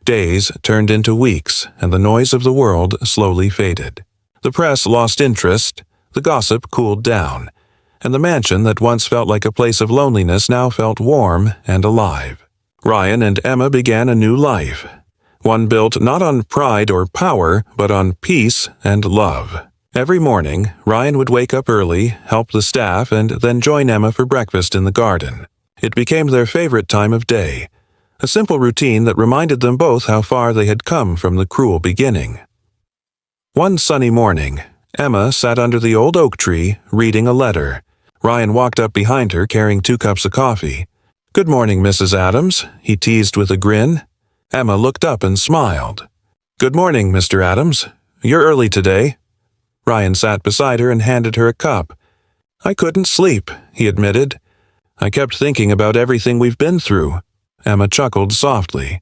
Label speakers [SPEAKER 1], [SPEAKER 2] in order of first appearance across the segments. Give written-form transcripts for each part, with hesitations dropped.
[SPEAKER 1] Days turned into weeks, and the noise of the world slowly faded. The press lost interest, the gossip cooled down, and the mansion that once felt like a place of loneliness now felt warm and alive. Ryan and Emma began a new life, one built not on pride or power, but on peace and love. Every morning, Ryan would wake up early, help the staff, and then join Emma for breakfast in the garden. It became their favorite time of day, a simple routine that reminded them both how far they had come from the cruel beginning. One sunny morning, Emma sat under the old oak tree, reading a letter. Ryan walked up behind her carrying 2 cups of coffee. "Good morning, Mrs. Adams," he teased with a grin. Emma looked up and smiled. "Good morning, Mr. Adams. You're early today." Ryan sat beside her and handed her a cup. "I couldn't sleep," he admitted. "I kept thinking about everything we've been through." Emma chuckled softly.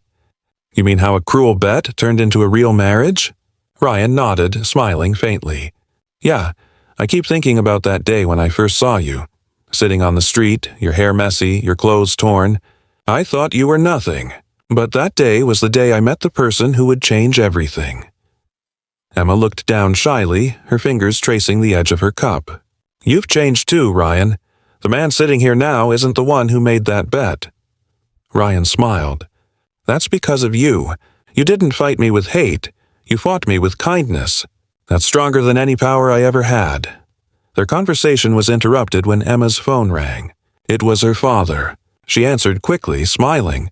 [SPEAKER 1] "You mean how a cruel bet turned into a real marriage?" Ryan nodded, smiling faintly. "Yeah, I keep thinking about that day when I first saw you. Sitting on the street, your hair messy, your clothes torn. I thought you were nothing. But that day was the day I met the person who would change everything." Emma looked down shyly, her fingers tracing the edge of her cup. "You've changed too, Ryan. The man sitting here now isn't the one who made that bet." Ryan smiled. "That's because of you. You didn't fight me with hate. You fought me with kindness. That's stronger than any power I ever had." Their conversation was interrupted when Emma's phone rang. It was her father. She answered quickly, smiling.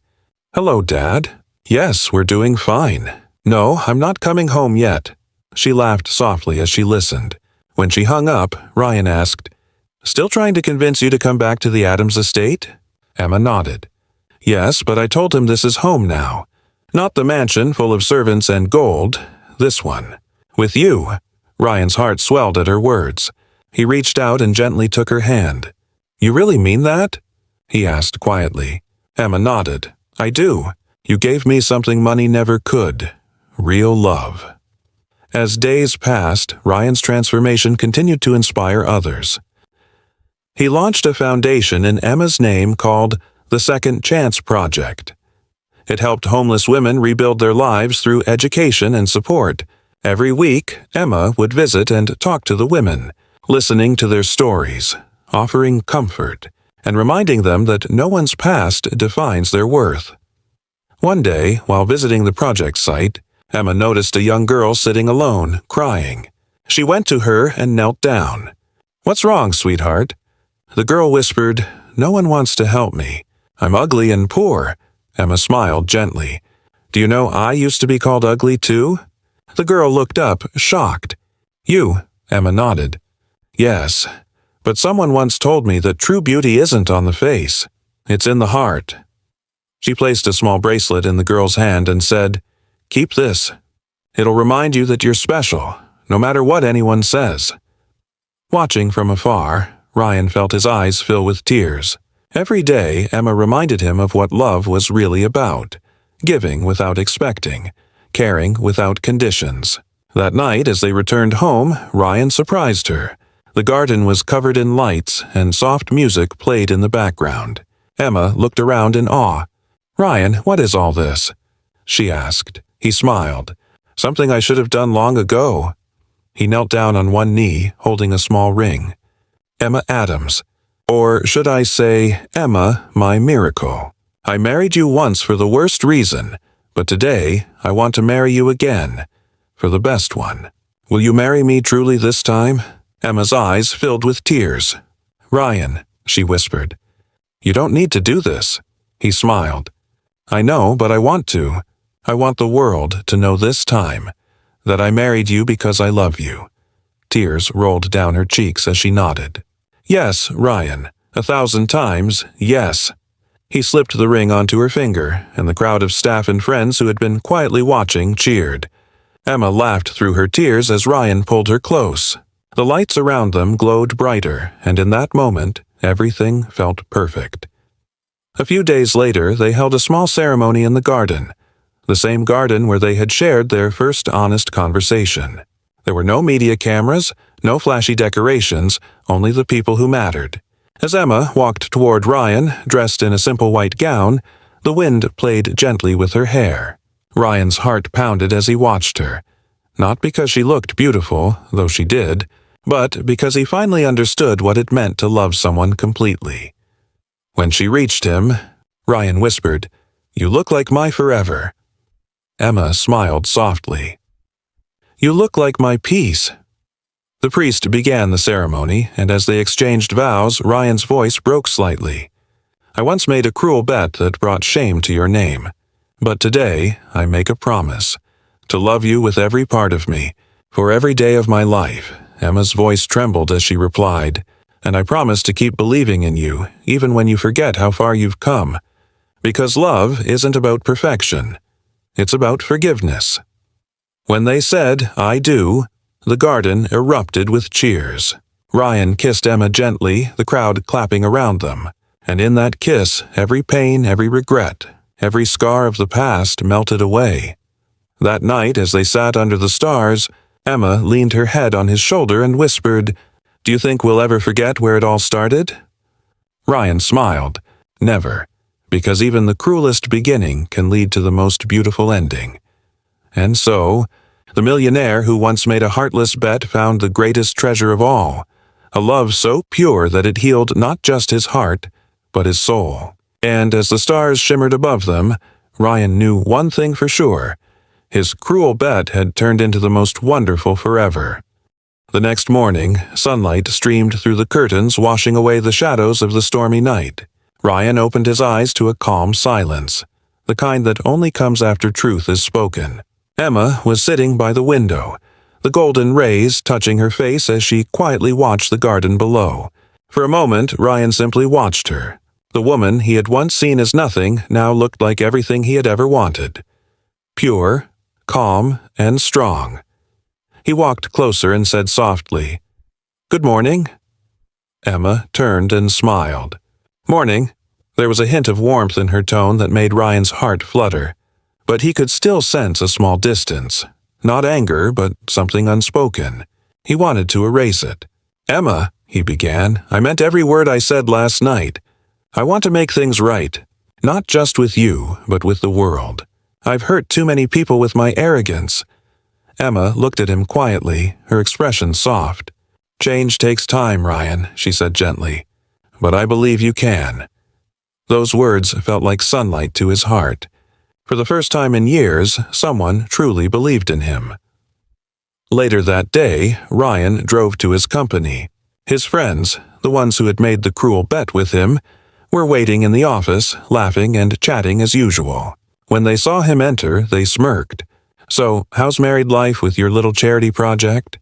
[SPEAKER 1] "Hello, Dad. Yes, we're doing fine. No, I'm not coming home yet." She laughed softly as she listened. When she hung up, Ryan asked, "Still trying to convince you to come back to the Adams estate?" Emma nodded. "Yes, but I told him this is home now. Not the mansion full of servants and gold, this one. With you." Ryan's heart swelled at her words. He reached out and gently took her hand. "You really mean that?" he asked quietly. Emma nodded. "I do. You gave me something money never could. Real love." As days passed, Ryan's transformation continued to inspire others. He launched a foundation in Emma's name called the Second Chance Project. It helped homeless women rebuild their lives through education and support. Every week, Emma would visit and talk to the women, listening to their stories, offering comfort, and reminding them that no one's past defines their worth. One day, while visiting the project site, Emma noticed a young girl sitting alone, crying. She went to her and knelt down. "What's wrong, sweetheart?" The girl whispered, "No one wants to help me. I'm ugly and poor." Emma smiled gently. "Do you know I used to be called ugly too?" The girl looked up, shocked. "You?" Emma nodded. "Yes, but someone once told me that true beauty isn't on the face. It's in the heart." She placed a small bracelet in the girl's hand and said, "Keep this. It'll remind you that you're special, no matter what anyone says." Watching from afar, Ryan felt his eyes fill with tears. Every day, Emma reminded him of what love was really about: giving without expecting, caring without conditions. That night, as they returned home, Ryan surprised her. The garden was covered in lights, and soft music played in the background. Emma looked around in awe. "Ryan, what is all this?" she asked. He smiled. "Something I should have done long ago." He knelt down on one knee, holding a small ring. "Emma Adams. Or should I say, Emma, my miracle. I married you once for the worst reason, but today I want to marry you again, for the best one. Will you marry me truly this time?" Emma's eyes filled with tears. "Ryan," she whispered. "You don't need to do this." He smiled. "I know, but I want to. I want the world to know this time that I married you because I love you." Tears rolled down her cheeks as she nodded. "Yes, Ryan, 1,000 times, yes." He slipped the ring onto her finger, and the crowd of staff and friends who had been quietly watching cheered. Emma laughed through her tears as Ryan pulled her close. The lights around them glowed brighter, and in that moment, everything felt perfect. A few days later, they held a small ceremony in the garden, the same garden where they had shared their first honest conversation. There were no media cameras, no flashy decorations, only the people who mattered. As Emma walked toward Ryan, dressed in a simple white gown, the wind played gently with her hair. Ryan's heart pounded as he watched her. Not because she looked beautiful, though she did, but because he finally understood what it meant to love someone completely. When she reached him, Ryan whispered, "You look like my forever." Emma smiled softly. "You look like my peace." The priest began the ceremony, and as they exchanged vows, Ryan's voice broke slightly. "I once made a cruel bet that brought shame to your name. But today, I make a promise. To love you with every part of me, for every day of my life." Emma's voice trembled as she replied, "And I promise to keep believing in you, even when you forget how far you've come. Because love isn't about perfection. It's about forgiveness." When they said, "I do," the garden erupted with cheers. Ryan kissed Emma gently, the crowd clapping around them. And in that kiss, every pain, every regret, every scar of the past melted away. That night, as they sat under the stars, Emma leaned her head on his shoulder and whispered, "Do you think we'll ever forget where it all started?" Ryan smiled. "Never, because even the cruelest beginning can lead to the most beautiful ending." And so, the millionaire who once made a heartless bet found the greatest treasure of all, a love so pure that it healed not just his heart, but his soul. And as the stars shimmered above them, Ryan knew one thing for sure. His cruel bet had turned into the most wonderful forever. The next morning, sunlight streamed through the curtains, washing away the shadows of the stormy night. Ryan opened his eyes to a calm silence, the kind that only comes after truth is spoken. Emma was sitting by the window, the golden rays touching her face as she quietly watched the garden below. For a moment, Ryan simply watched her. The woman he had once seen as nothing now looked like everything he had ever wanted. Pure, calm, and strong. He walked closer and said softly, "Good morning." Emma turned and smiled. "Morning." There was a hint of warmth in her tone that made Ryan's heart flutter. But he could still sense a small distance. Not anger, but something unspoken. He wanted to erase it. "Emma," he began, "I meant every word I said last night. I want to make things right. Not just with you, but with the world. I've hurt too many people with my arrogance." Emma looked at him quietly, her expression soft. "Change takes time, Ryan," she said gently. "But I believe you can." Those words felt like sunlight to his heart. For the first time in years, someone truly believed in him. Later that day, Ryan drove to his company. His friends, the ones who had made the cruel bet with him, were waiting in the office, laughing and chatting as usual. When they saw him enter, they smirked. "So, how's married life with your little charity project?"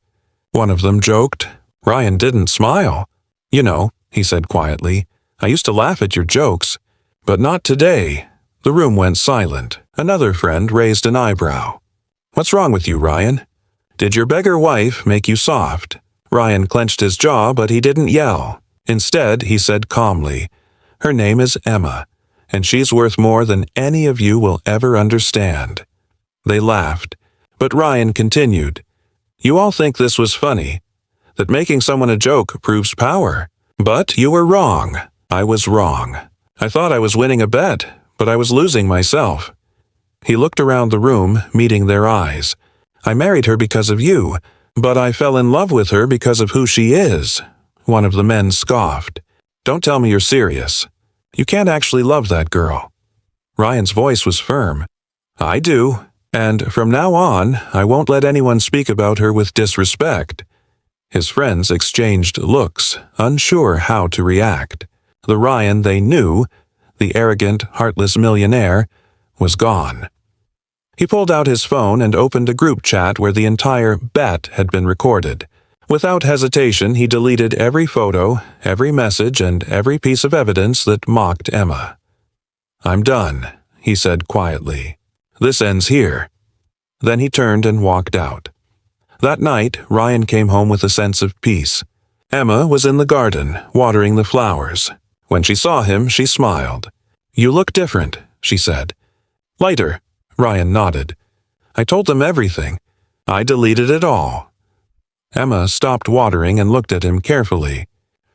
[SPEAKER 1] One of them joked. Ryan didn't smile. "You know," he said quietly, "I used to laugh at your jokes, but not today." The room went silent. Another friend raised an eyebrow. "What's wrong with you, Ryan? Did your beggar wife make you soft?" Ryan clenched his jaw, but he didn't yell. Instead, he said calmly, "Her name is Emma, and she's worth more than any of you will ever understand." They laughed, but Ryan continued, "You all think this was funny, that making someone a joke proves power. But you were wrong. I was wrong. I thought I was winning a bet, but I was losing myself." He looked around the room, meeting their eyes. "I married her because of you, but I fell in love with her because of who she is." One of the men scoffed. "Don't tell me you're serious. You can't actually love that girl." Ryan's voice was firm. "I do, and from now on, I won't let anyone speak about her with disrespect." His friends exchanged looks, unsure how to react. The Ryan they knew, the arrogant, heartless millionaire, was gone. He pulled out his phone and opened a group chat where the entire bet had been recorded. Without hesitation, he deleted every photo, every message, and every piece of evidence that mocked Emma. "I'm done," he said quietly. "This ends here." Then he turned and walked out. That night, Ryan came home with a sense of peace. Emma was in the garden, watering the flowers. When she saw him, she smiled. "You look different," she said. "Lighter," Ryan nodded. "I told them everything. I deleted it all." Emma stopped watering and looked at him carefully.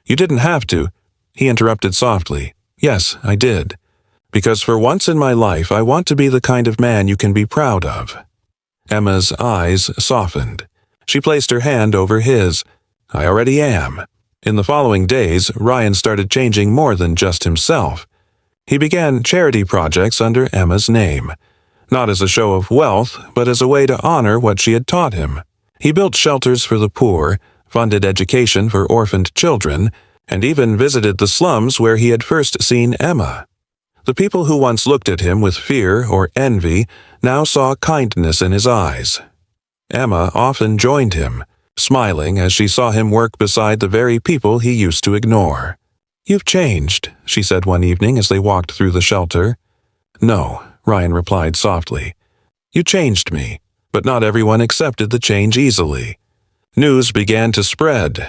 [SPEAKER 1] "You didn't have to," he interrupted softly. "Yes, I did. Because for once in my life I want to be the kind of man you can be proud of." Emma's eyes softened. She placed her hand over his. "I already am." In the following days, Ryan started changing more than just himself. He began charity projects under Emma's name, not as a show of wealth, but as a way to honor what she had taught him. He built shelters for the poor, funded education for orphaned children, and even visited the slums where he had first seen Emma. The people who once looked at him with fear or envy now saw kindness in his eyes. Emma often joined him, smiling as she saw him work beside the very people he used to ignore. "You've changed," she said one evening as they walked through the shelter. "No," Ryan replied softly. "You changed me, but not everyone accepted the change easily." News began to spread.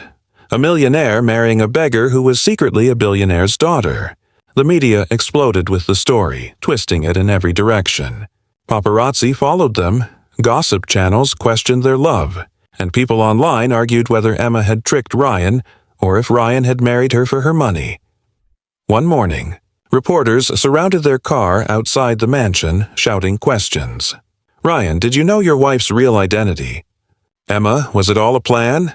[SPEAKER 1] A millionaire marrying a beggar who was secretly a billionaire's daughter. The media exploded with the story, twisting it in every direction. Paparazzi followed them, gossip channels questioned their love, and people online argued whether Emma had tricked Ryan or if Ryan had married her for her money. One morning, reporters surrounded their car outside the mansion, shouting questions. "Ryan, did you know your wife's real identity?" "Emma, was it all a plan?"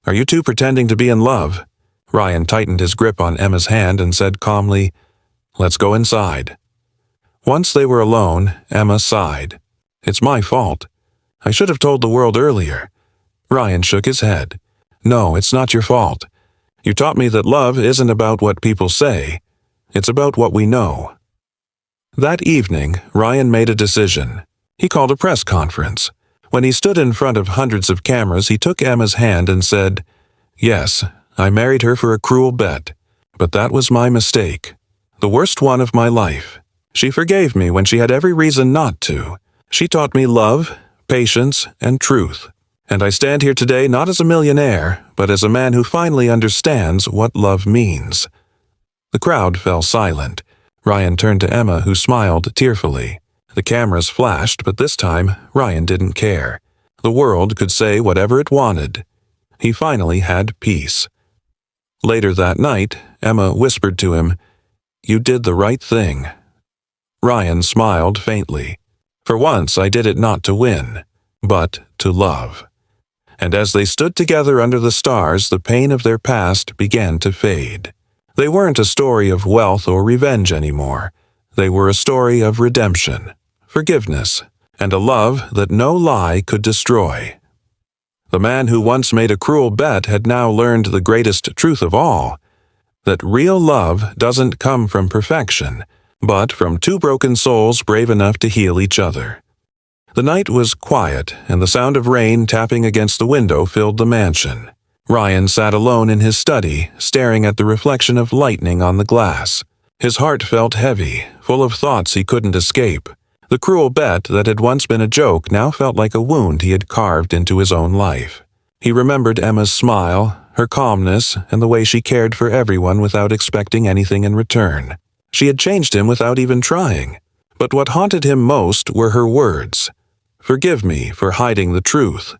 [SPEAKER 1] "Are you two pretending to be in love?" Ryan tightened his grip on Emma's hand and said calmly, "Let's go inside." Once they were alone, Emma sighed. "It's my fault. I should have told the world earlier." Ryan shook his head. "No, it's not your fault. You taught me that love isn't about what people say. It's about what we know." That evening, Ryan made a decision. He called a press conference. When he stood in front of hundreds of cameras, he took Emma's hand and said, "Yes, I married her for a cruel bet, but that was my mistake. The worst one of my life. She forgave me when she had every reason not to. She taught me love, patience, and truth. And I stand here today not as a millionaire, but as a man who finally understands what love means." The crowd fell silent. Ryan turned to Emma, who smiled tearfully. The cameras flashed, but this time, Ryan didn't care. The world could say whatever it wanted. He finally had peace. Later that night, Emma whispered to him, "You did the right thing." Ryan smiled faintly. "For once I did it not to win, but to love." And as they stood together under the stars, the pain of their past began to fade. They weren't a story of wealth or revenge anymore. They were a story of redemption, forgiveness, and a love that no lie could destroy. The man who once made a cruel bet had now learned the greatest truth of all, that real love doesn't come from perfection, but from two broken souls brave enough to heal each other. The night was quiet, and the sound of rain tapping against the window filled the mansion. Ryan sat alone in his study, staring at the reflection of lightning on the glass. His heart felt heavy, full of thoughts he couldn't escape. The cruel bet that had once been a joke now felt like a wound he had carved into his own life. He remembered Emma's smile, her calmness, and the way she cared for everyone without expecting anything in return. She had changed him without even trying. But what haunted him most were her words. "Forgive me for hiding the truth."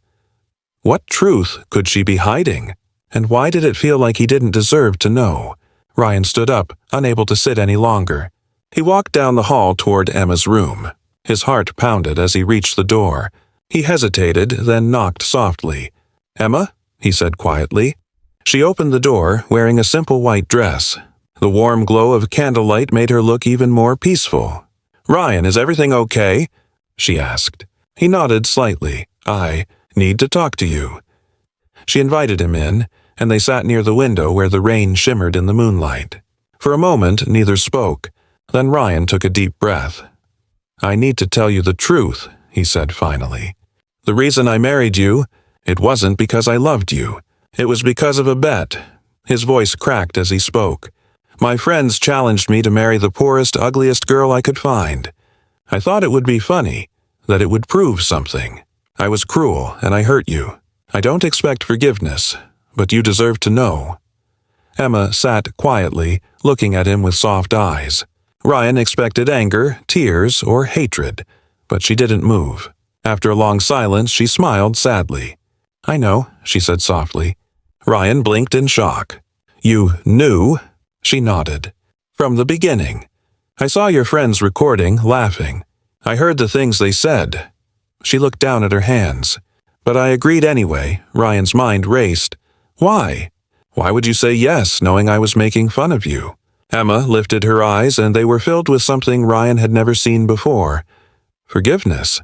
[SPEAKER 1] What truth could she be hiding? And why did it feel like he didn't deserve to know? Ryan stood up, unable to sit any longer. He walked down the hall toward Emma's room. His heart pounded as he reached the door. He hesitated, then knocked softly. "Emma?" he said quietly. She opened the door, wearing a simple white dress. The warm glow of candlelight made her look even more peaceful. "Ryan, is everything okay?" she asked. He nodded slightly. "I need to talk to you." She invited him in, and they sat near the window where the rain shimmered in the moonlight. For a moment, neither spoke. Then Ryan took a deep breath. "I need to tell you the truth," he said finally. "The reason I married you, it wasn't because I loved you. It was because of a bet." His voice cracked as he spoke. "My friends challenged me to marry the poorest, ugliest girl I could find. I thought it would be funny, that it would prove something. I was cruel, and I hurt you. I don't expect forgiveness, but you deserve to know." Emma sat quietly, looking at him with soft eyes. Ryan expected anger, tears, or hatred, but she didn't move. After a long silence, she smiled sadly. "I know," she said softly. Ryan blinked in shock. "You knew?" She nodded. "From the beginning." I saw your friends recording, laughing. I heard the things they said." She looked down at her hands. "But I agreed anyway." Ryan's mind raced. "Why? Why would you say yes, knowing I was making fun of you?" Emma lifted her eyes, and they were filled with something Ryan had never seen before. "Forgiveness.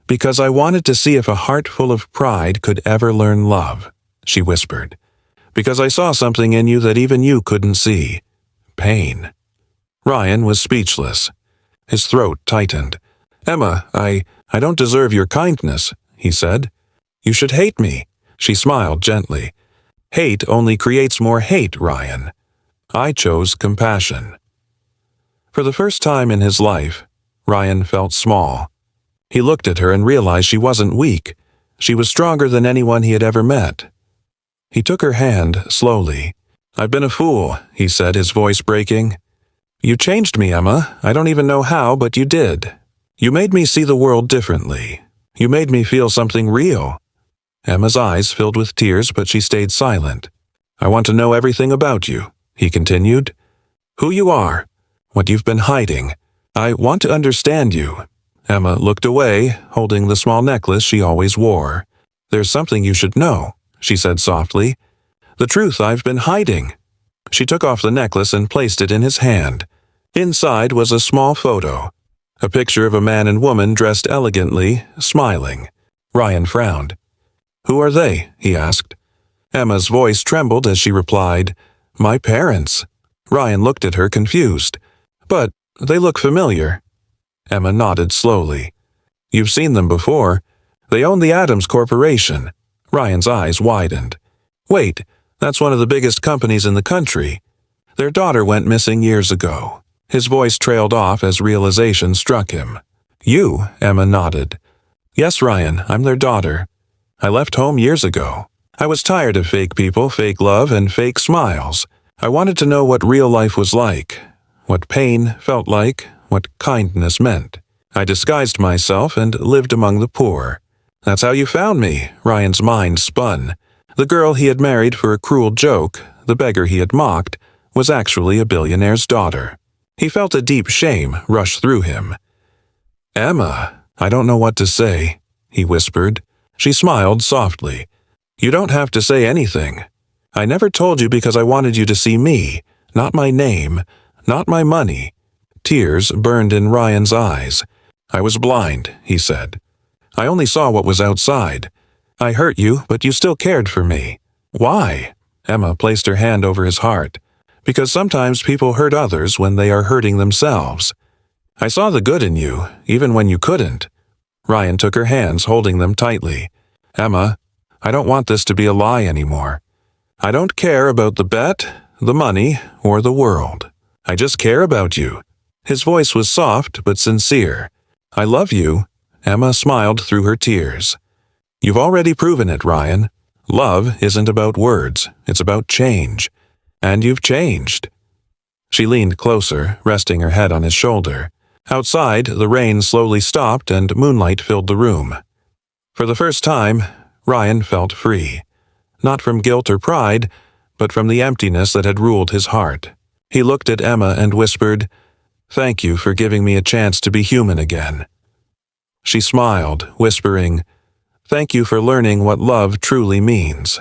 [SPEAKER 1] Because I wanted to see if a heart full of pride could ever learn love," she whispered. "Because I saw something in you that even you couldn't see. Pain." Ryan was speechless. His throat tightened. "Emma, I don't deserve your kindness," he said. "You should hate me." She smiled gently. "Hate only creates more hate, Ryan. I chose compassion." For the first time in his life, Ryan felt small. He looked at her and realized she wasn't weak. She was stronger than anyone he had ever met. He took her hand slowly. "I've been a fool," he said, his voice breaking. "You changed me, Emma. I don't even know how, but you did. You made me see the world differently. You made me feel something real." Emma's eyes filled with tears, but she stayed silent. "I want to know everything about you," he continued. "Who you are, what you've been hiding. I want to understand you." Emma looked away, holding the small necklace she always wore. "There's something you should know," she said softly. "The truth I've been hiding." She took off the necklace and placed it in his hand. Inside was a small photo, a picture of a man and woman dressed elegantly, smiling. Ryan frowned. "Who are they?" he asked. Emma's voice trembled as she replied, "My parents." Ryan looked at her confused. "But they look familiar." Emma nodded slowly. "You've seen them before. They own the Adams Corporation." Ryan's eyes widened. "Wait, that's one of the biggest companies in the country. Their daughter went missing years ago." His voice trailed off as realization struck him. "You?" Emma nodded. "Yes, Ryan, I'm their daughter. I left home years ago. I was tired of fake people, fake love, and fake smiles. I wanted to know what real life was like, what pain felt like, what kindness meant. I disguised myself and lived among the poor. That's how you found me." Ryan's mind spun. The girl he had married for a cruel joke, the beggar he had mocked, was actually a billionaire's daughter. He felt a deep shame rush through him. "Emma, I don't know what to say," he whispered. She smiled softly. "You don't have to say anything. I never told you because I wanted you to see me, not my name, not my money." Tears burned in Ryan's eyes. "I was blind," he said. "I only saw what was outside. I hurt you, but you still cared for me." "Why?" Emma placed her hand over his heart. "Because sometimes people hurt others when they are hurting themselves. I saw the good in you, even when you couldn't." Ryan took her hands, holding them tightly. "Emma, I don't want this to be a lie anymore. I don't care about the bet, the money, or the world. I just care about you." His voice was soft but sincere. "I love you." Emma smiled through her tears. "You've already proven it, Ryan. Love isn't about words, it's about change. And you've changed." She leaned closer, resting her head on his shoulder. Outside, the rain slowly stopped and moonlight filled the room. For the first time, Ryan felt free. Not from guilt or pride, but from the emptiness that had ruled his heart. He looked at Emma and whispered, "Thank you for giving me a chance to be human again." She smiled, whispering, "Thank you for learning what love truly means."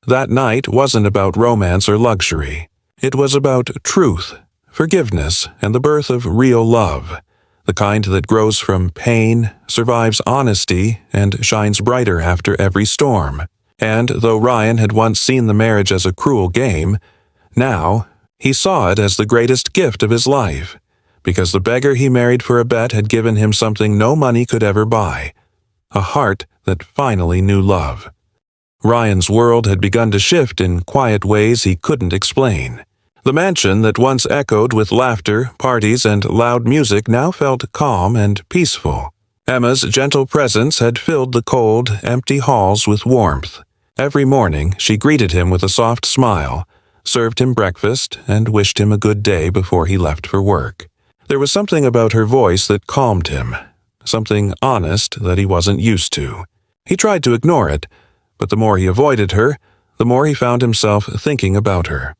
[SPEAKER 1] That night wasn't about romance or luxury. It was about truth, forgiveness, and the birth of real love, the kind that grows from pain, survives honesty, and shines brighter after every storm. And though Ryan had once seen the marriage as a cruel game, now he saw it as the greatest gift of his life, because the beggar he married for a bet had given him something no money could ever buy, a heart that finally knew love. Ryan's world had begun to shift in quiet ways he couldn't explain. The mansion that once echoed with laughter, parties, and loud music now felt calm and peaceful. Emma's gentle presence had filled the cold, empty halls with warmth. Every morning she greeted him with a soft smile, served him breakfast, and wished him a good day before he left for work. There was something about her voice that calmed him, something honest that he wasn't used to. He tried to ignore it, but the more he avoided her, the more he found himself thinking about her.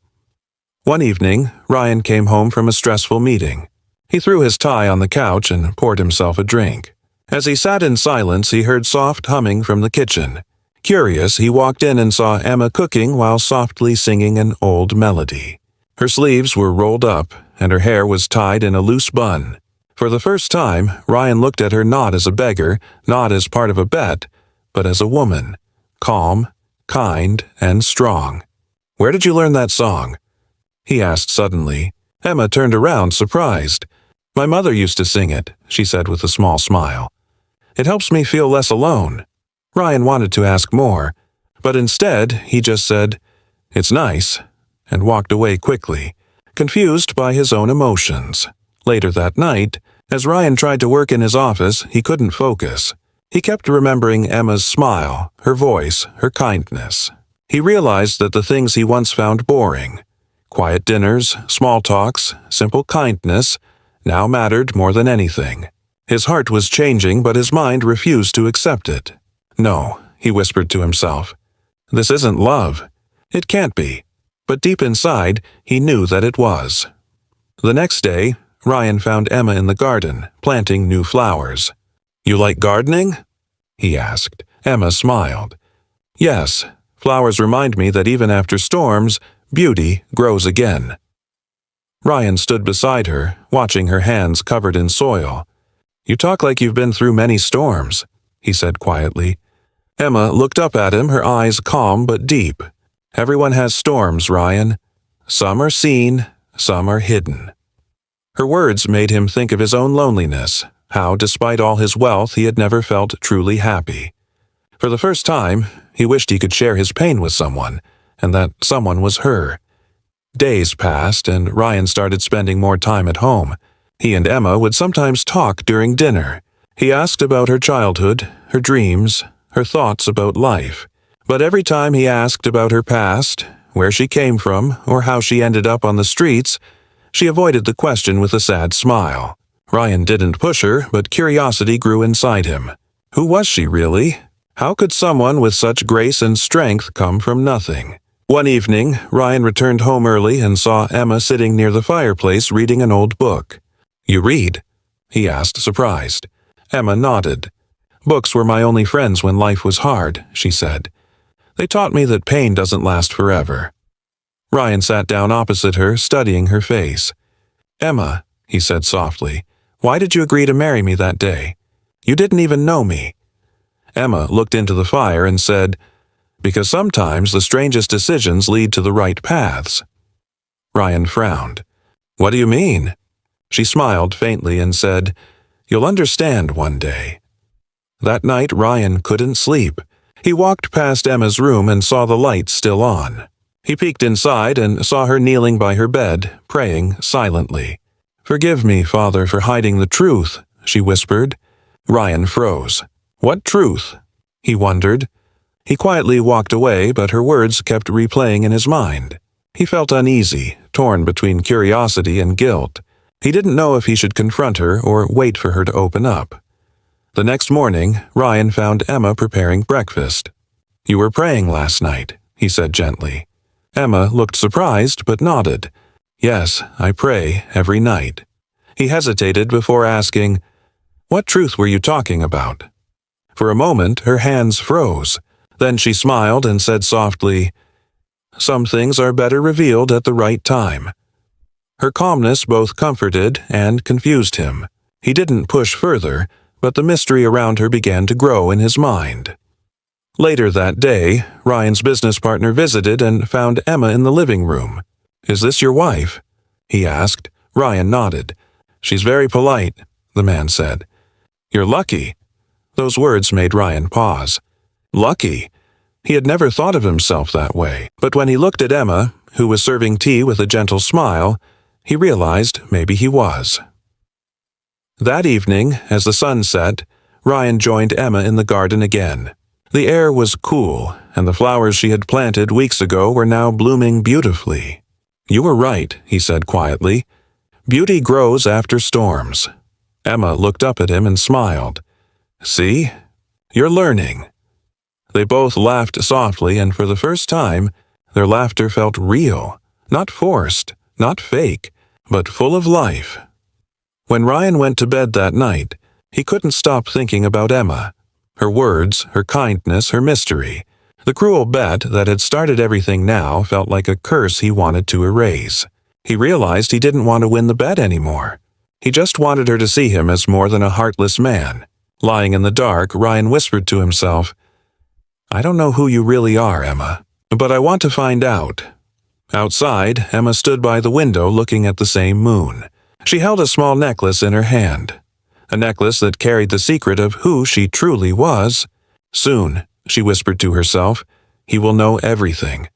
[SPEAKER 1] One evening, Ryan came home from a stressful meeting. He threw his tie on the couch and poured himself a drink. As he sat in silence, he heard soft humming from the kitchen. Curious, he walked in and saw Emma cooking while softly singing an old melody. Her sleeves were rolled up, and her hair was tied in a loose bun. For the first time, Ryan looked at her not as a beggar, not as part of a bet, but as a woman, calm, kind, and strong. "Where did you learn that song?" he asked suddenly. Emma turned around, surprised. "My mother used to sing it," she said with a small smile. "It helps me feel less alone." Ryan wanted to ask more, but instead he just said, "It's nice," and walked away quickly, confused by his own emotions. Later that night, as Ryan tried to work in his office, he couldn't focus. He kept remembering Emma's smile, her voice, her kindness. He realized that the things he once found boring, quiet dinners, small talks, simple kindness, now mattered more than anything. His heart was changing, but his mind refused to accept it. "No," he whispered to himself. "This isn't love. It can't be." But deep inside, he knew that it was. The next day, Ryan found Emma in the garden, planting new flowers. "You like gardening?" he asked. Emma smiled. "Yes, flowers remind me that even after storms, beauty grows again." Ryan stood beside her, watching her hands covered in soil. "You talk like you've been through many storms," he said quietly. Emma looked up at him, her eyes calm but deep. "Everyone has storms, Ryan. Some are seen, some are hidden." Her words made him think of his own loneliness, how, despite all his wealth, he had never felt truly happy. For the first time, he wished he could share his pain with someone, and that someone was her. Days passed, and Ryan started spending more time at home. He and Emma would sometimes talk during dinner. He asked about her childhood, her dreams, her thoughts about life. But every time he asked about her past, where she came from, or how she ended up on the streets, she avoided the question with a sad smile. Ryan didn't push her, but curiosity grew inside him. Who was she really? How could someone with such grace and strength come from nothing? One evening, Ryan returned home early and saw Emma sitting near the fireplace reading an old book. "You read?" he asked, surprised. Emma nodded. "Books were my only friends when life was hard," she said. "They taught me that pain doesn't last forever." Ryan sat down opposite her, studying her face. "Emma," he said softly, "why did you agree to marry me that day? You didn't even know me." Emma looked into the fire and said, "Because sometimes the strangest decisions lead to the right paths." Ryan frowned. "What do you mean?" She smiled faintly and said, "You'll understand one day." That night, Ryan couldn't sleep. He walked past Emma's room and saw the light still on. He peeked inside and saw her kneeling by her bed, praying silently. "Forgive me, Father, for hiding the truth," she whispered. Ryan froze. What truth? He wondered. He quietly walked away, but her words kept replaying in his mind. He felt uneasy, torn between curiosity and guilt. He didn't know if he should confront her or wait for her to open up. The next morning, Ryan found Emma preparing breakfast. "You were praying last night," he said gently. Emma looked surprised but nodded. "Yes, I pray every night." He hesitated before asking, "What truth were you talking about?" For a moment, her hands froze. Then she smiled and said softly, "Some things are better revealed at the right time." Her calmness both comforted and confused him. He didn't push further, but the mystery around her began to grow in his mind. Later that day, Ryan's business partner visited and found Emma in the living room. "Is this your wife?" he asked. Ryan nodded. "She's very polite," the man said. "You're lucky." Those words made Ryan pause. Lucky? He had never thought of himself that way. But when he looked at Emma, who was serving tea with a gentle smile, he realized maybe he was. That evening, as the sun set, Ryan joined Emma in the garden again. The air was cool, and the flowers she had planted weeks ago were now blooming beautifully. "You were right," he said quietly. "Beauty grows after storms." Emma looked up at him and smiled. "See? You're learning." They both laughed softly, and for the first time, their laughter felt real, not forced, not fake, but full of life. When Ryan went to bed that night, he couldn't stop thinking about Emma. Her words, her kindness, her mystery. The cruel bet that had started everything now felt like a curse he wanted to erase. He realized he didn't want to win the bet anymore. He just wanted her to see him as more than a heartless man. Lying in the dark, Ryan whispered to himself, "I don't know who you really are, Emma, but I want to find out." Outside, Emma stood by the window looking at the same moon. She held a small necklace in her hand, a necklace that carried the secret of who she truly was. Soon, she whispered to herself, he will know everything.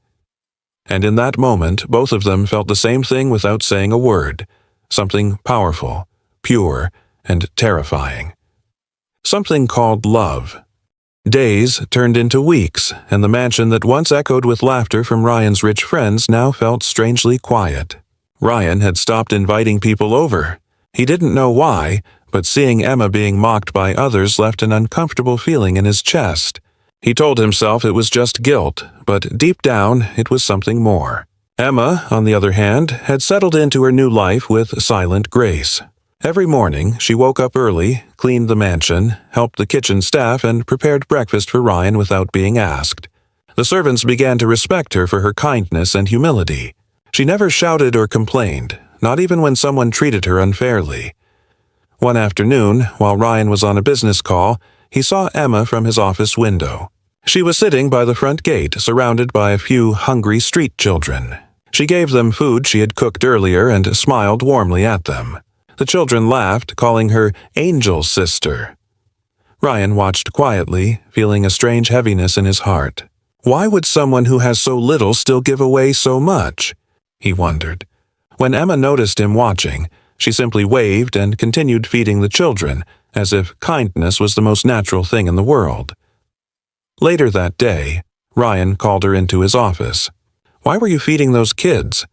[SPEAKER 1] And in that moment, both of them felt the same thing without saying a word, something powerful, pure, and terrifying. Something called love. Days turned into weeks, and the mansion that once echoed with laughter from Ryan's rich friends now felt strangely quiet. Ryan had stopped inviting people over. He didn't know why, but seeing Emma being mocked by others left an uncomfortable feeling in his chest. He told himself it was just guilt, but deep down it was something more. Emma, on the other hand, had settled into her new life with silent grace. Every morning, she woke up early, cleaned the mansion, helped the kitchen staff, and prepared breakfast for Ryan without being asked. The servants began to respect her for her kindness and humility. She never shouted or complained, not even when someone treated her unfairly. One afternoon, while Ryan was on a business call, he saw Emma from his office window. She was sitting by the front gate, surrounded by a few hungry street children. She gave them food she had cooked earlier and smiled warmly at them. The children laughed, calling her Angel Sister. Ryan watched quietly, feeling a strange heaviness in his heart. Why would someone who has so little still give away so much? He wondered. When Emma noticed him watching, she simply waved and continued feeding the children, as if kindness was the most natural thing in the world. Later that day, Ryan called her into his office. "Why were you feeding those kids?"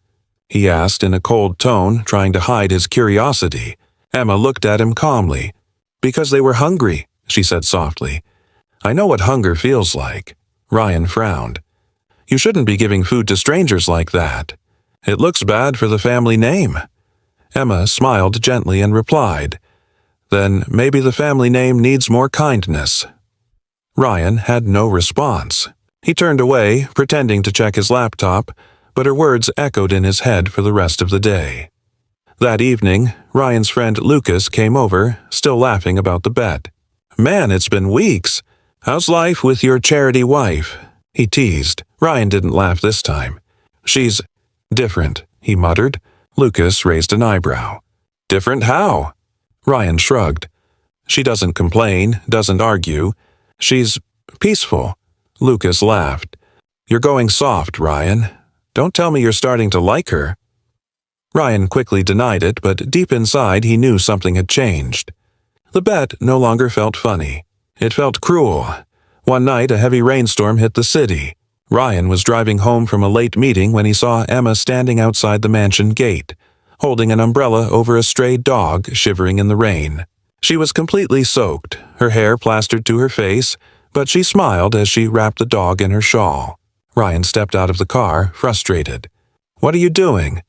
[SPEAKER 1] he asked in a cold tone, trying to hide his curiosity. Emma looked at him calmly. "Because they were hungry," she said softly. "I know what hunger feels like." Ryan frowned. "You shouldn't be giving food to strangers like that. It looks bad for the family name." Emma smiled gently and replied, "Then maybe the family name needs more kindness." Ryan had no response. He turned away, pretending to check his laptop, but her words echoed in his head for the rest of the day. That evening, Ryan's friend Lucas came over, still laughing about the bet. "Man, it's been weeks. How's life with your charity wife?" he teased. Ryan didn't laugh this time. "She's different," he muttered. Lucas raised an eyebrow. "Different how?" Ryan shrugged. "She doesn't complain, doesn't argue. She's peaceful." Lucas laughed. "You're going soft, Ryan. Don't tell me you're starting to like her." Ryan quickly denied it, but deep inside he knew something had changed. The bet no longer felt funny. It felt cruel. One night a heavy rainstorm hit the city. Ryan was driving home from a late meeting when he saw Emma standing outside the mansion gate, holding an umbrella over a stray dog shivering in the rain. She was completely soaked, her hair plastered to her face, but she smiled as she wrapped the dog in her shawl. Ryan stepped out of the car, frustrated. "What are you doing?"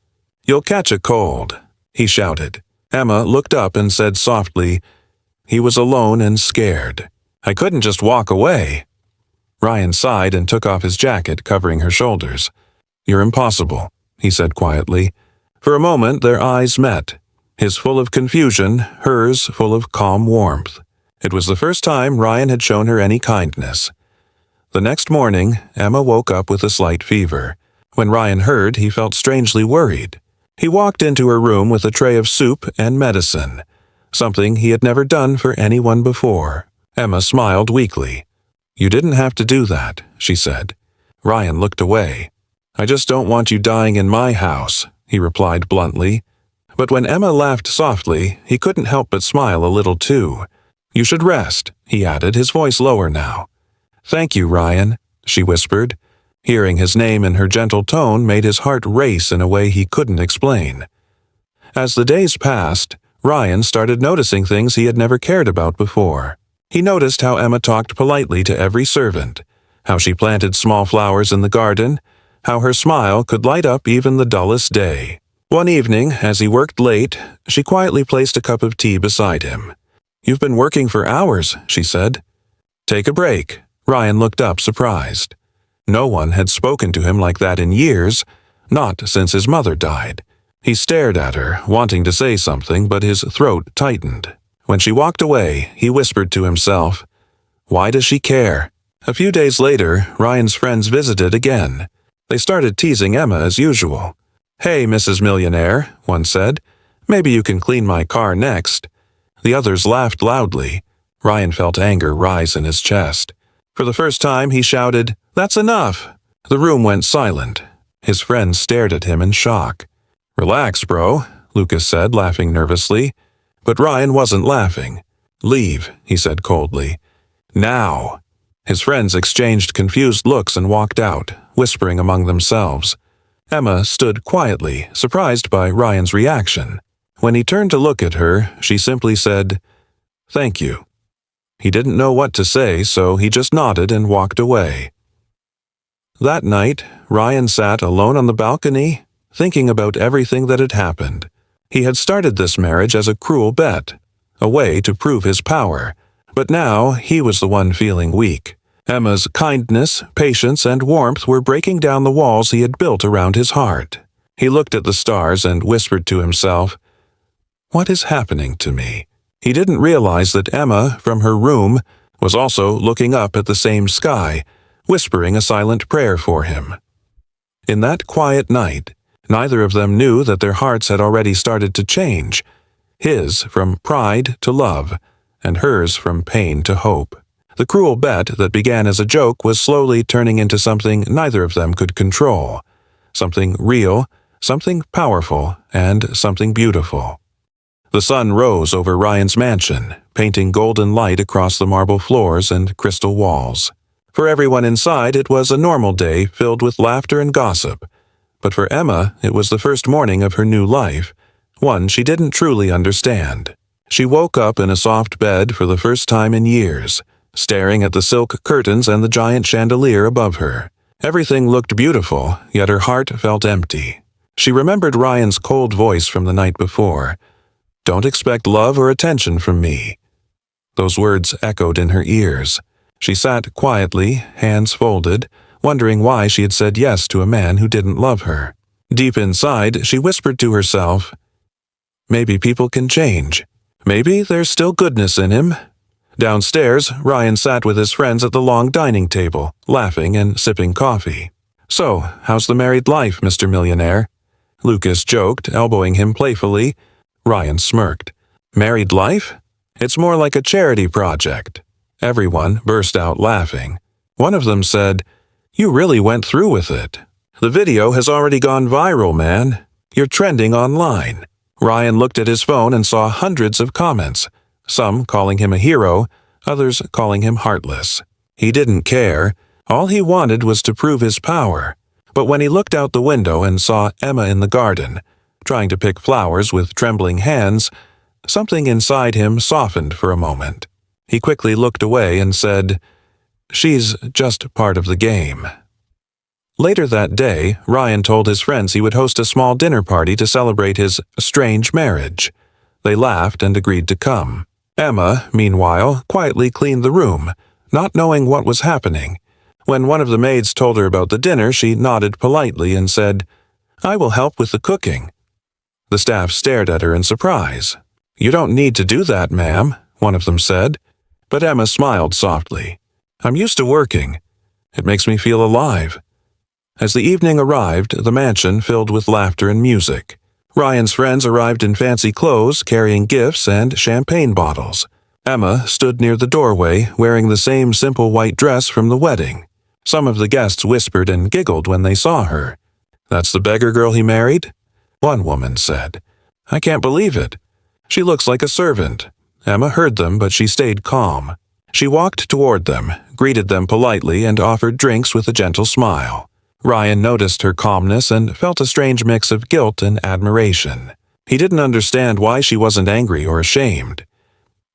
[SPEAKER 1] "You'll catch a cold," he shouted. Emma looked up and said softly, "He was alone and scared. I couldn't just walk away." Ryan sighed and took off his jacket, covering her shoulders. "You're impossible," he said quietly. For a moment their eyes met, his full of confusion, hers full of calm warmth. It was the first time Ryan had shown her any kindness. The next morning, Emma woke up with a slight fever. When Ryan heard, he felt strangely worried. He walked into her room with a tray of soup and medicine, something he had never done for anyone before. Emma smiled weakly. "You didn't have to do that," she said. Ryan looked away. "I just don't want you dying in my house," he replied bluntly. But when Emma laughed softly, he couldn't help but smile a little too. "You should rest," he added, his voice lower now. "Thank you, Ryan," she whispered. Hearing his name in her gentle tone made his heart race in a way he couldn't explain. As the days passed, Ryan started noticing things he had never cared about before. He noticed how Emma talked politely to every servant, how she planted small flowers in the garden, how her smile could light up even the dullest day. One evening, as he worked late, she quietly placed a cup of tea beside him. "You've been working for hours," she said. "Take a break." Ryan looked up, surprised. No one had spoken to him like that in years, not since his mother died. He stared at her, wanting to say something, but his throat tightened. When she walked away, he whispered to himself, "Why does she care?" A few days later, Ryan's friends visited again. They started teasing Emma as usual. "Hey, Mrs. Millionaire," one said, "maybe you can clean my car next." The others laughed loudly. Ryan felt anger rise in his chest. For the first time, he shouted, "That's enough!" The room went silent. His friends stared at him in shock. "Relax, bro," Lucas said, laughing nervously. But Ryan wasn't laughing. "Leave," he said coldly. "Now." His friends exchanged confused looks and walked out, whispering among themselves. Emma stood quietly, surprised by Ryan's reaction. When he turned to look at her, she simply said, "Thank you." He didn't know what to say, so he just nodded and walked away. That night, Ryan sat alone on the balcony, thinking about everything that had happened. He had started this marriage as a cruel bet, a way to prove his power, but now he was the one feeling weak. Emma's kindness, patience, and warmth were breaking down the walls he had built around his heart. He looked at the stars and whispered to himself, "What is happening to me?" He didn't realize that Emma, from her room, was also looking up at the same sky, whispering a silent prayer for him. In that quiet night, neither of them knew that their hearts had already started to change, his from pride to love, and hers from pain to hope. The cruel bet that began as a joke was slowly turning into something neither of them could control, something real, something powerful, and something beautiful. The sun rose over Ryan's mansion, painting golden light across the marble floors and crystal walls. For everyone inside, it was a normal day filled with laughter and gossip. But for Emma, it was the first morning of her new life, one she didn't truly understand. She woke up in a soft bed for the first time in years, staring at the silk curtains and the giant chandelier above her. Everything looked beautiful, yet her heart felt empty. She remembered Ryan's cold voice from the night before. "Don't expect love or attention from me." Those words echoed in her ears. She sat quietly, hands folded, wondering why she had said yes to a man who didn't love her. Deep inside, she whispered to herself, "Maybe people can change. Maybe there's still goodness in him." Downstairs, Ryan sat with his friends at the long dining table, laughing and sipping coffee. "So, how's the married life, Mr. Millionaire?" Lucas joked, elbowing him playfully. Ryan smirked. "Married life? It's more like a charity project." Everyone burst out laughing. One of them said, "You really went through with it. The video has already gone viral, man. You're trending online." Ryan looked at his phone and saw hundreds of comments, some calling him a hero, others calling him heartless. He didn't care. All he wanted was to prove his power. But when he looked out the window and saw Emma in the garden, trying to pick flowers with trembling hands, something inside him softened for a moment. He quickly looked away and said, "She's just part of the game." Later that day, Ryan told his friends he would host a small dinner party to celebrate his strange marriage. They laughed and agreed to come. Emma, meanwhile, quietly cleaned the room, not knowing what was happening. When one of the maids told her about the dinner, she nodded politely and said, "I will help with the cooking." The staff stared at her in surprise. "You don't need to do that, ma'am," one of them said. But Emma smiled softly. "I'm used to working. It makes me feel alive." As the evening arrived, the mansion filled with laughter and music. Ryan's friends arrived in fancy clothes, carrying gifts and champagne bottles. Emma stood near the doorway, wearing the same simple white dress from the wedding. Some of the guests whispered and giggled when they saw her. "That's the beggar girl he married?" one woman said. "I can't believe it. She looks like a servant." Emma heard them, but she stayed calm. She walked toward them, greeted them politely, and offered drinks with a gentle smile. Ryan noticed her calmness and felt a strange mix of guilt and admiration. He didn't understand why she wasn't angry or ashamed.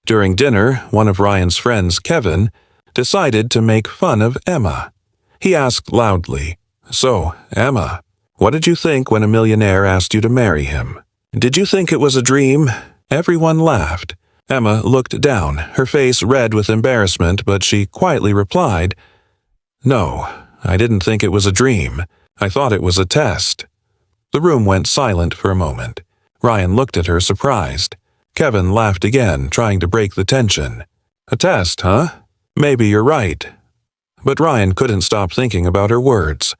[SPEAKER 1] During dinner, one of Ryan's friends, Kevin, decided to make fun of Emma. He asked loudly, "So, Emma, What did you think when a millionaire asked you to marry him? Did you think it was a dream? Everyone laughed. Emma looked down, her face red with embarrassment, but she quietly replied, "No, I didn't think it was a dream. I thought it was a test." The room went silent for a moment. Ryan looked at her surprised. Kevin laughed again, trying to break the tension. "A test, huh? Maybe you're right." But Ryan couldn't stop thinking about her words.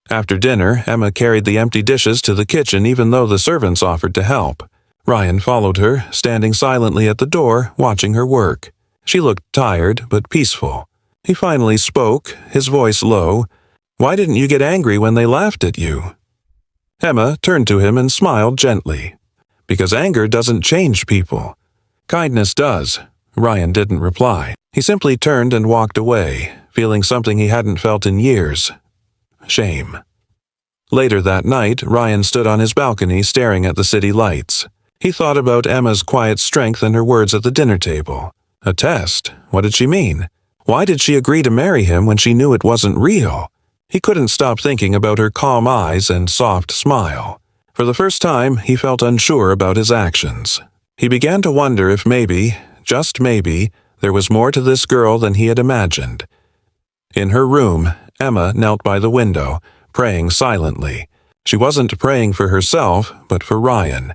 [SPEAKER 1] After dinner, Emma carried the empty dishes to the kitchen even though the servants offered to help. Ryan followed her, standing silently at the door, watching her work. She looked tired but peaceful. He finally spoke, his voice low. "Why didn't you get angry when they laughed at you?" Emma turned to him and smiled gently. "Because anger doesn't change people. Kindness does." Ryan didn't reply. He simply turned and walked away, feeling something he hadn't felt in years. Shame. Later that night, Ryan stood on his balcony staring at the city lights. He thought about Emma's quiet strength and her words at the dinner table. A test? What did she mean? Why did she agree to marry him when she knew it wasn't real? He couldn't stop thinking about her calm eyes and soft smile. For the first time, he felt unsure about his actions. He began to wonder if maybe, just maybe, there was more to this girl than he had imagined. In her room, Emma knelt by the window, praying silently. She wasn't praying for herself, but for Ryan.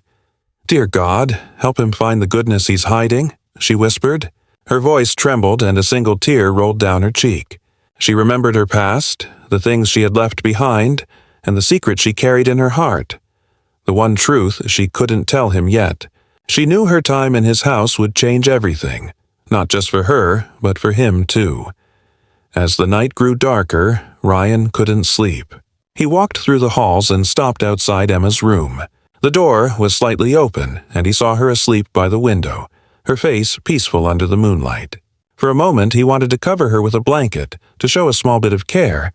[SPEAKER 1] "Dear God, help him find the goodness he's hiding," she whispered. Her voice trembled and a single tear rolled down her cheek. She remembered her past, the things she had left behind, and the secret she carried in her heart. The one truth she couldn't tell him yet. She knew her time in his house would change everything, not just for her, but for him too. As the night grew darker, Ryan couldn't sleep. He walked through the halls and stopped outside Emma's room. The door was slightly open, and he saw her asleep by the window, her face peaceful under the moonlight. For a moment he wanted to cover her with a blanket, to show a small bit of care,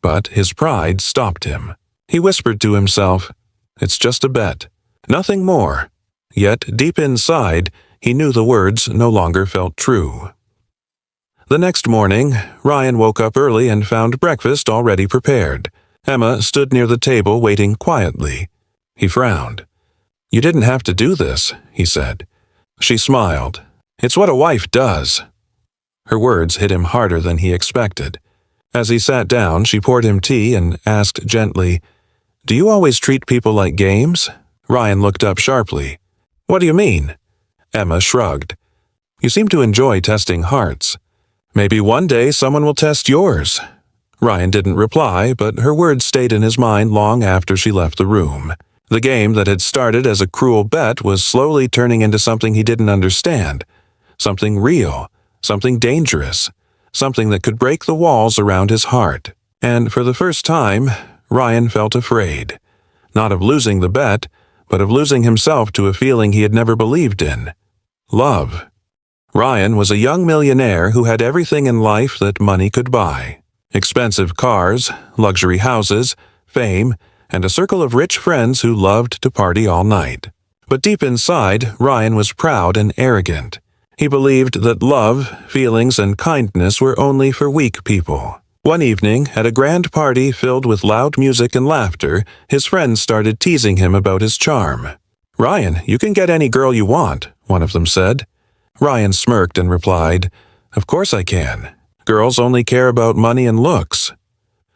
[SPEAKER 1] but his pride stopped him. He whispered to himself, "It's just a bet. Nothing more." Yet, deep inside, he knew the words no longer felt true. The next morning, Ryan woke up early and found breakfast already prepared. Emma stood near the table waiting quietly. He frowned. "You didn't have to do this," he said. She smiled. "It's what a wife does." Her words hit him harder than he expected. As he sat down, she poured him tea and asked gently, "Do you always treat people like games?" Ryan looked up sharply. "What do you mean?" Emma shrugged. "You seem to enjoy testing hearts. Maybe one day someone will test yours." Ryan didn't reply, but her words stayed in his mind long after she left the room. The game that had started as a cruel bet was slowly turning into something he didn't understand. Something real, something dangerous, something that could break the walls around his heart. And for the first time, Ryan felt afraid. Not of losing the bet, but of losing himself to a feeling he had never believed in. Love. Ryan was a young millionaire who had everything in life that money could buy. Expensive cars, luxury houses, fame, and a circle of rich friends who loved to party all night. But deep inside, Ryan was proud and arrogant. He believed that love, feelings, and kindness were only for weak people. One evening, at a grand party filled with loud music and laughter, his friends started teasing him about his charm. "Ryan, you can get any girl you want," one of them said. Ryan smirked and replied, "Of course I can. Girls only care about money and looks."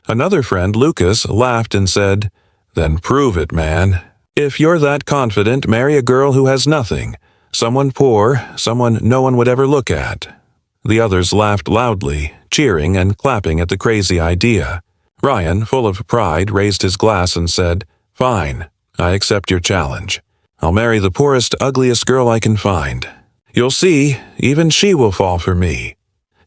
[SPEAKER 1] Another friend, Lucas, laughed and said, "Then prove it, man. If you're that confident, marry a girl who has nothing. Someone poor, someone no one would ever look at." The others laughed loudly, cheering and clapping at the crazy idea. Ryan, full of pride, raised his glass and said, "Fine, I accept your challenge. I'll marry the poorest, ugliest girl I can find. You'll see, even she will fall for me."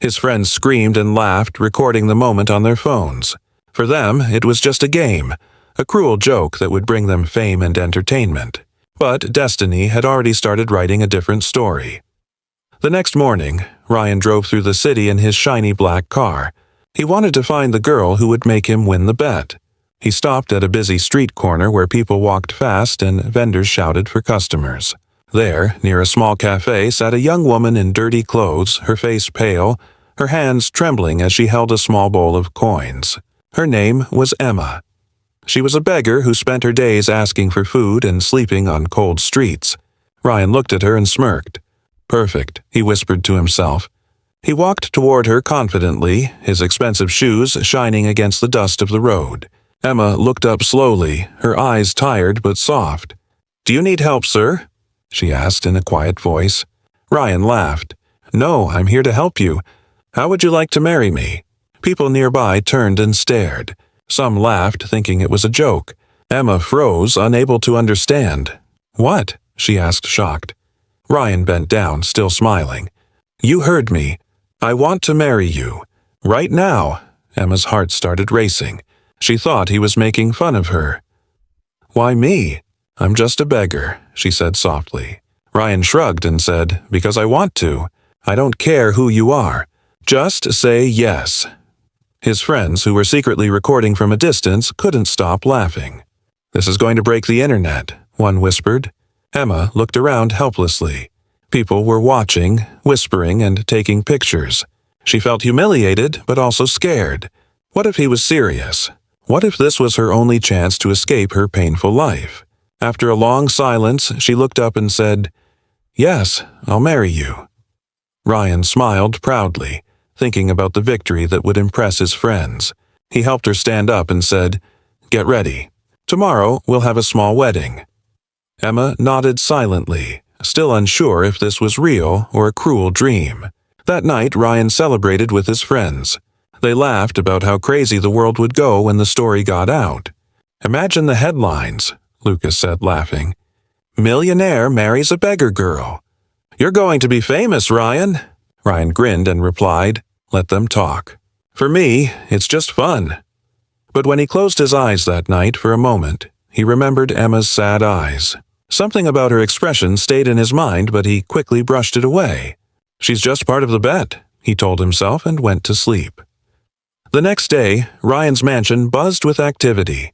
[SPEAKER 1] His friends screamed and laughed, recording the moment on their phones. For them, it was just a game, a cruel joke that would bring them fame and entertainment. But destiny had already started writing a different story. The next morning, Ryan drove through the city in his shiny black car. He wanted to find the girl who would make him win the bet. He stopped at a busy street corner where people walked fast and vendors shouted for customers. There, near a small cafe, sat a young woman in dirty clothes, her face pale, her hands trembling as she held a small bowl of coins. Her name was Emma. She was a beggar who spent her days asking for food and sleeping on cold streets. Ryan looked at her and smirked. "Perfect," he whispered to himself. He walked toward her confidently, his expensive shoes shining against the dust of the road. Emma looked up slowly, her eyes tired but soft. "Do you need help, sir?" she asked in a quiet voice. Ryan laughed. "No, I'm here to help you. How would you like to marry me?" People nearby turned and stared. Some laughed, thinking it was a joke. Emma froze, unable to understand. "What?" she asked, shocked. Ryan bent down, still smiling. "You heard me. I want to marry you. Right now." Emma's heart started racing. She thought he was making fun of her. "Why me? I'm just a beggar," she said softly. Ryan shrugged and said, "Because I want to. I don't care who you are. Just say yes." His friends, who were secretly recording from a distance, couldn't stop laughing. "This is going to break the internet," one whispered. Emma looked around helplessly. People were watching, whispering, and taking pictures. She felt humiliated, but also scared. What if he was serious? What if this was her only chance to escape her painful life? After a long silence, she looked up and said, "Yes, I'll marry you." Ryan smiled proudly, thinking about the victory that would impress his friends. He helped her stand up and said, "Get ready. Tomorrow we'll have a small wedding." Emma nodded silently, still unsure if this was real or a cruel dream. That night, Ryan celebrated with his friends. They laughed about how crazy the world would go when the story got out. "Imagine the headlines," Lucas said, laughing. "Millionaire marries a beggar girl." "You're going to be famous, Ryan." Ryan grinned and replied, "Let them talk. For me, it's just fun." But when he closed his eyes that night for a moment, he remembered Emma's sad eyes. Something about her expression stayed in his mind, but he quickly brushed it away. "She's just part of the bet," he told himself and went to sleep. The next day, Ryan's mansion buzzed with activity.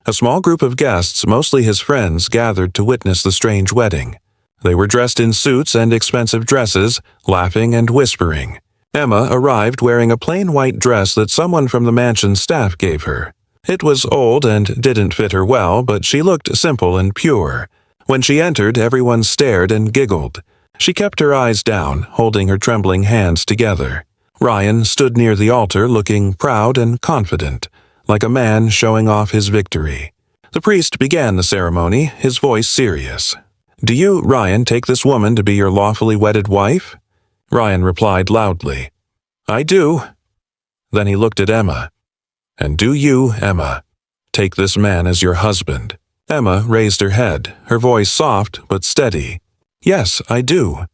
[SPEAKER 1] A small group of guests, mostly his friends, gathered to witness the strange wedding. They were dressed in suits and expensive dresses, laughing and whispering. Emma arrived wearing a plain white dress that someone from the mansion's staff gave her. It was old and didn't fit her well, but she looked simple and pure. When she entered, everyone stared and giggled. She kept her eyes down, holding her trembling hands together. Ryan stood near the altar looking proud and confident, like a man showing off his victory. The priest began the ceremony, his voice serious. "Do you, Ryan, take this woman to be your lawfully wedded wife?" Ryan replied loudly, "I do." Then he looked at Emma. "And do you, Emma, take this man as your husband?" Emma raised her head, her voice soft but steady. "Yes, I do."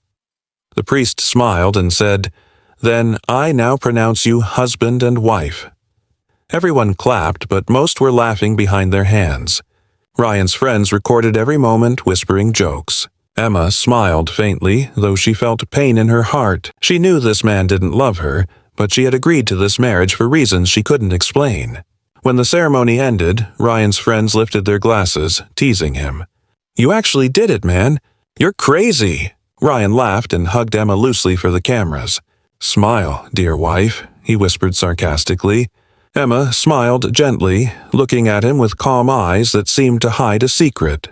[SPEAKER 1] The priest smiled and said, "Then I now pronounce you husband and wife." Everyone clapped, but most were laughing behind their hands. Ryan's friends recorded every moment, whispering jokes. Emma smiled faintly, though she felt pain in her heart. She knew this man didn't love her, but she had agreed to this marriage for reasons she couldn't explain. When the ceremony ended, Ryan's friends lifted their glasses, teasing him. "You actually did it, man. You're crazy." Ryan laughed and hugged Emma loosely for the cameras. "Smile, dear wife," he whispered sarcastically. Emma smiled gently, looking at him with calm eyes that seemed to hide a secret.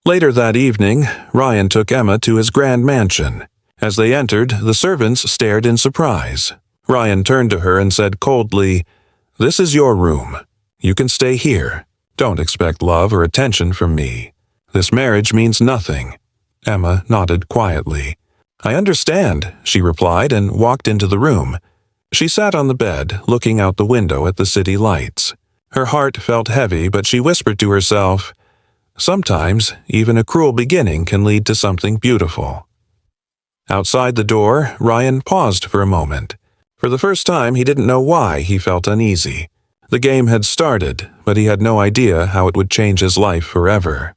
[SPEAKER 1] Later that evening, Ryan took Emma to his grand mansion. As they entered, the servants stared in surprise. Ryan turned to her and said coldly, "This is your room. You can stay here. Don't expect love or attention from me. This marriage means nothing." Emma nodded quietly. "I understand," she replied and walked into the room. She sat on the bed, looking out the window at the city lights. Her heart felt heavy, but she whispered to herself, "Sometimes, even a cruel beginning can lead to something beautiful." Outside the door, Ryan paused for a moment. For the first time, he didn't know why he felt uneasy. The game had started, but he had no idea how it would change his life forever.